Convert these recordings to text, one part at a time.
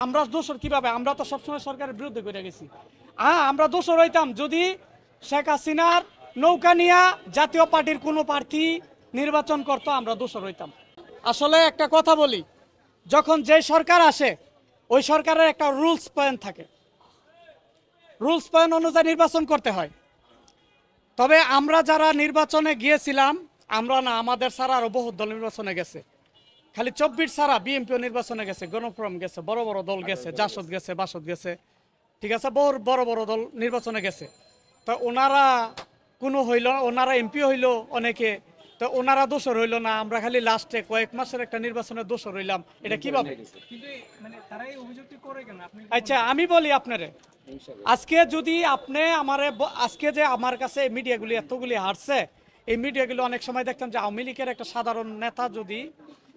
আমরা দোষর কিভাবে? আমরা তো সবসময় সরকারের বিরুদ্ধে করে গেছি। আমরা দোষর হইতাম যদি শেখ হাসিনার নৌকা নিয়ে জাতীয় পার্টির কোনো প্রার্থী নির্বাচন করতো, আমরা দোষর হইতাম। আসলে একটা কথা বলি, যখন যে সরকার আসে ওই সরকারের একটা রুলস পয়েন্ট থাকে, রুলস পয়েন্ট অনুযায়ী নির্বাচন করতে হয়। তবে আমরা যারা নির্বাচনে গিয়েছিলাম, আমরা না, আমাদের ছাড়া আরো বহু দল নির্বাচনে গেছে। খালি 24 ছাড়া বিএনপিও নির্বাচনে গেছে, গণফোরাম গেছে, বড় বড় দল গেছে, জাসদ গেছে, বাসদ গেছে, ঠিক আছে, বড় বড় দল নির্বাচনে গেছে। তো ওনারা কোনো হইল, ওনারা এমপি হইল অনেকে, তো ওনারা দোষর হইল না, আমরা খালি লাস্টে কয়েক মাসের একটা নির্বাচনে দোষর হইলাম। এটা কিভাবে? আচ্ছা আমি বলি আপনারে, আজকে যদি আপনি আমারে আজকে যে আমার কাছে মিডিয়াগুলি এতগুলি হারছে, এই মিডিয়াগুলো অনেক সময় দেখতাম যে আওয়ামী লীগের একটা সাধারণ নেতা যদি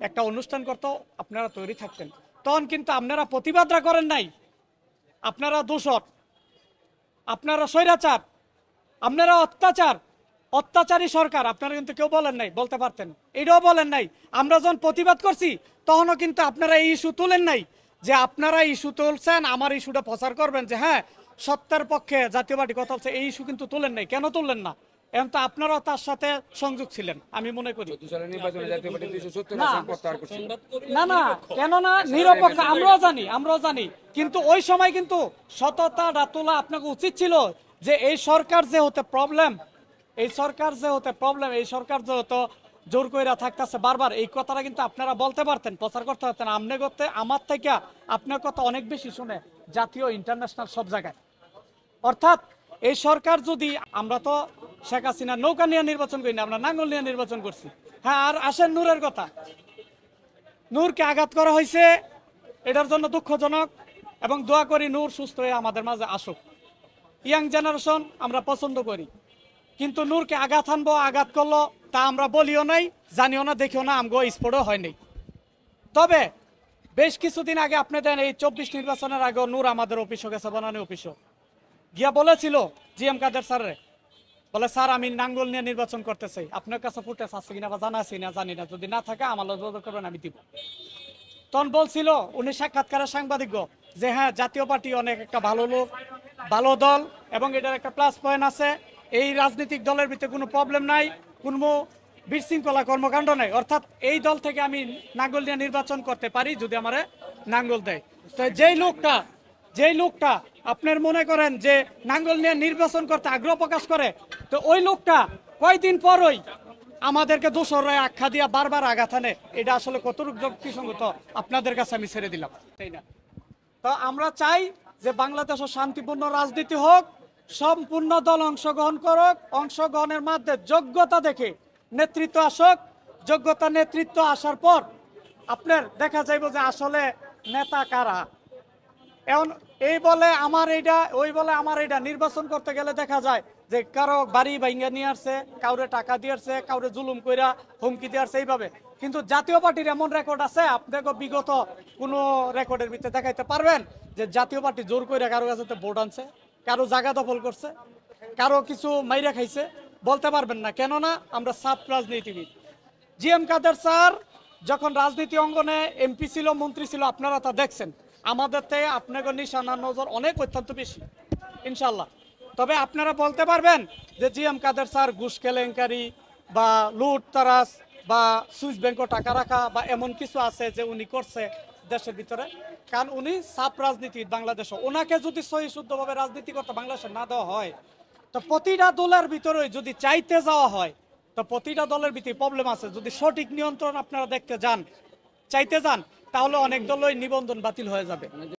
একটা অনুষ্ঠান করতো, আপনারা তৈরি থাকতেন, তখন কিন্তু আপনারা প্রতিবাদরা করেন নাই। আপনারা দোষর, আপনারা স্বৈরাচার, আপনারা অত্যাচারী সরকার, আপনারা কিন্তু কেউ বলেন নাই, বলতে পারতেন, এটাও বলেন নাই। আমরা যখন প্রতিবাদ করছি তখনও কিন্তু আপনারা এই ইস্যু তুলেন নাই, যে আপনারা ইস্যু তুলছেন, আমার ইস্যুটা প্রচার করবেন যে হ্যাঁ সত্যের পক্ষে জাতীয় পার্টি কথা বলছে, এই ইস্যু কিন্তু তুলেন নাই। কেন তুললেন না? এখন তো আপনারাও তার সাথে সংযোগ ছিলেন, আমি মনে করি। না না, কেন না, নিরপেক্ষ, আমরাও জানি, কিন্তু ওই সময় কিন্তু সততাটা তোলা আপনাকে উচিত ছিল, যে এই সরকার যে হতে প্রবলেম, এই সরকার যে হতো জোর কইরা থাকতেছে বারবার, এই কথাটা কিন্তু আপনারা বলতে পারতেন, প্রচার করতে পারতেন। আপনি করতে আমার থেকে আপনার কথা অনেক বেশি শুনে জাতীয় ইন্টারন্যাশনাল সব জায়গায়। অর্থাৎ এই সরকার যদি, আমরা তো শেখ হাসিনা নৌকা নিয়ে নির্বাচন করি না, আমরা নাঙ্গল নিয়ে নির্বাচন করছি। হ্যাঁ, আর আসেন নূরের কথা, নূরকে আঘাত করা হয়েছে, এটার জন্য দুঃখজনক, এবং দোয়া করি নূর সুস্থ হয়ে আমাদের মাঝে আসুক। ইয়াং জেনারেশন আমরা পছন্দ করি, কিন্তু নূরকে আঘাত আনবো, আঘাত করলো তা আমরা বলিও নাই, জানিও না, দেখিও না, আমগো স্পোর্টও হয়নি। তবে বেশ কিছুদিন আগে আপনি দেন, এই 24 নির্বাচনের আগে নূর আমাদের অফিসও গেছে, বনানী অফিসও গিয়া বলেছিল জিএম কাদের স্যারে, বলে স্যার আমি নাঙ্গল নিয়ে নির্বাচন করতে চাই, আপনার কাছে ফুটেজ আছে কিনা বা জানা আছে কিনা জানি না, যদি না থাকে আমার যোগাযোগ করবেন, আমি দিব। তখন বলছিল উনি সাক্ষাৎকারের সাংবাদিক যে হ্যাঁ জাতীয় পার্টি অনেক একটা ভালো লোক, ভালো দল, এবং এটার একটা প্লাস পয়েন্ট আছে, এই রাজনৈতিক দলের ভিতরে কোনো প্রবলেম নাই, কোনো বিশৃঙ্খলা কর্মকাণ্ড নাই, অর্থাৎ এই দল থেকে আমি নাঙ্গল নিয়ে নির্বাচন করতে পারি যদি আমারে নাঙ্গল দেয়। তো যেই লোকটা আপনার মনে করেন যে নাঙ্গল নিয়ে নির্বাচন করতে আগ্রহ প্রকাশ করে, তো ওই লোকটা কয়দিন পরই আমাদেরকে দোষরে আখ্যা দিয়া বারবার আঘাত আনে, এটা আসলে কতটুকু যুক্তিসঙ্গত আপনাদের কাছে আমি ছেড়ে দিলাম, তাই না? তো আমরা চাই যে বাংলাদেশে শান্তিপূর্ণ রাজনীতি হোক, সম্পূর্ণ দল অংশগ্রহণ করুক, অংশগ্রহণের মাধ্যমে যোগ্যতা দেখে নেতৃত্ব আসুক, যোগ্যতা নেতৃত্ব আসার পর আপনার দেখা যাইব যে আসলে নেতা কারা। এখন এই বলে আমার এইটা, ওই বলে আমার এইটা, নির্বাচন করতে গেলে দেখা যায় যে কারো বাড়ি ভাঙ্গা নিয়ে আসছে, কাউরে টাকা দিয়ে আসছে, কাউরে জুলুম কইরা হুমকি দিয়ে আসছে, এইভাবে। কিন্তু জাতীয় পার্টির এমন রেকর্ড আছে, আপনাকে বিগত কোনো রেকর্ডের ভিতরে দেখাইতে পারবেন যে জাতীয় পার্টি জোর কইরা কারো কাছে ভোট আনছে, কারো জায়গা দখল করছে, কারো কিছু মাইরা খাইছে? বলতে পারবেন না। কেননা আমরা সাফ রাজনীতিবিদ। জিএম কাদের স্যার যখন রাজনীতি অঙ্গনে এমপি ছিল, মন্ত্রী ছিল, আপনারা তা দেখছেন। আমাদের থেকে আপনাদের নিশানা নজর অনেক অত্যন্ত বেশি ইনশাল্লাহ। তবে আপনারা বলতে পারবেন যে জিএম কাদের স্যার ঘুষ কেলেঙ্কারি বা লুট তারাস বা সুইস ব্যাংকে টাকা রাখা বা এমন কিছু আছে যে উনি করছে দেশের ভিতরে? কারণ উনি সাফ রাজনীতি বাংলাদেশে, ওনাকে যদি সহি শুদ্ধভাবে রাজনীতি করতে বাংলাদেশে না দেওয়া হয়, তো প্রতিটা দলের ভিতরে যদি চাইতে যাওয়া হয়, তো প্রতিটা দলের ভিতরে প্রবলেম আছে। যদি সঠিক নিয়ন্ত্রণ আপনারা দেখতে যান, চাইতে যান, তাহলে অনেক দলই নিবন্ধন বাতিল হয়ে যাবে।